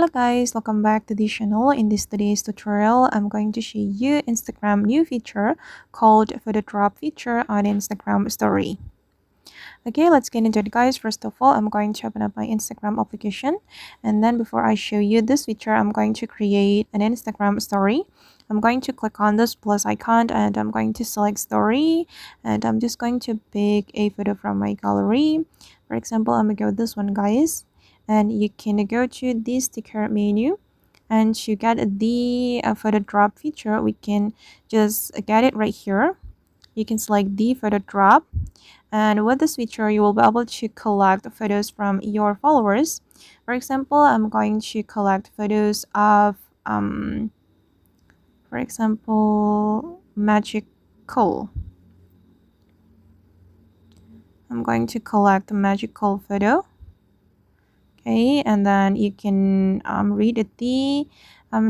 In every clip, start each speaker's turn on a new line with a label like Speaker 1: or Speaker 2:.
Speaker 1: Hello guys, welcome back to the channel. In this today's tutorial, I'm going to show you Instagram new feature called photo drop feature on Instagram story. Okay, let's get into it guys. First of all, I'm going to open up my Instagram application, and then before I show you this feature, I'm going to create an Instagram story. I'm going to click on this plus icon and I'm going to select story, and I'm just going to pick a photo from my gallery. For example, I'm gonna go with this one guys, and you can go to the sticker menu, and to get the photo drop feature, we can just get it right here. You can select the photo drop, and with this feature you will be able to collect photos from your followers. For example, I'm going to collect photos of for example, magical. I'm going to collect a magical photo. Okay, and then you can read the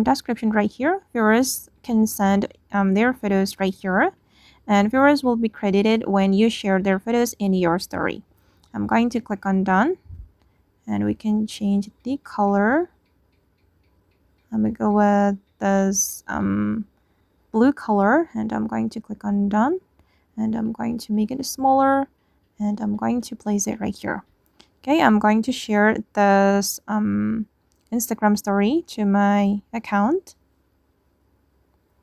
Speaker 1: description right here. Viewers can send their photos right here, and viewers will be credited when you share their photos in your story. I'm going to click on done, and we can change the color. I'm gonna go with this blue color, and I'm going to click on done, and I'm going to make it smaller, and I'm going to place it right here. Okay, I'm going to share this Instagram story to my account.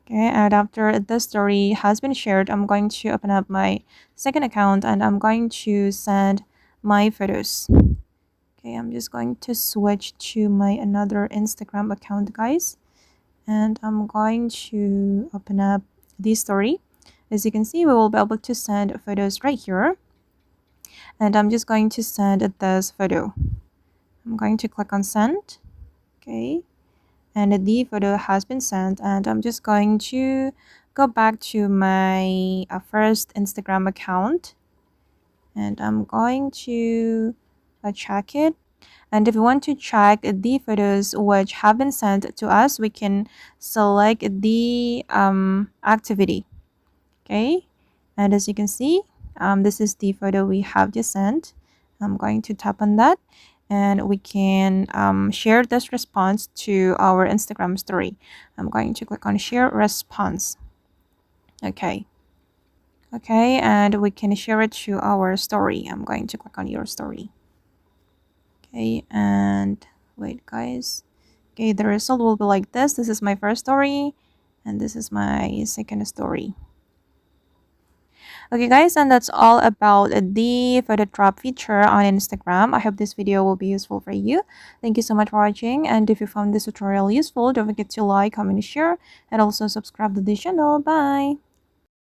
Speaker 1: Okay, and after the story has been shared, I'm going to open up my second account and I'm going to send my photos. Okay, I'm just going to switch to my another Instagram account guys, and I'm going to open up the story. As you can see, we will be able to send photos right here, and I'm just going to send this photo. I'm going to click on send. Okay, and the photo has been sent, and I'm just going to go back to my first Instagram account, and I'm going to check it. And if we want to check the photos which have been sent to us, we can select the activity. Okay, and as you can see, this is the photo we have just sent. I'm going to tap on that, and we can share this response to our Instagram story. I'm going to click on share response. Okay, and we can share it to our story. I'm going to click on your story. Okay, and wait guys. Okay, the result will be like this. This is my first story, and this is my second story. Okay guys, and that's all about the photo drop feature on Instagram. I hope this video will be useful for you. Thank you so much for watching, and if you found this tutorial useful, don't forget to like, comment, share, and also subscribe to the channel. Bye!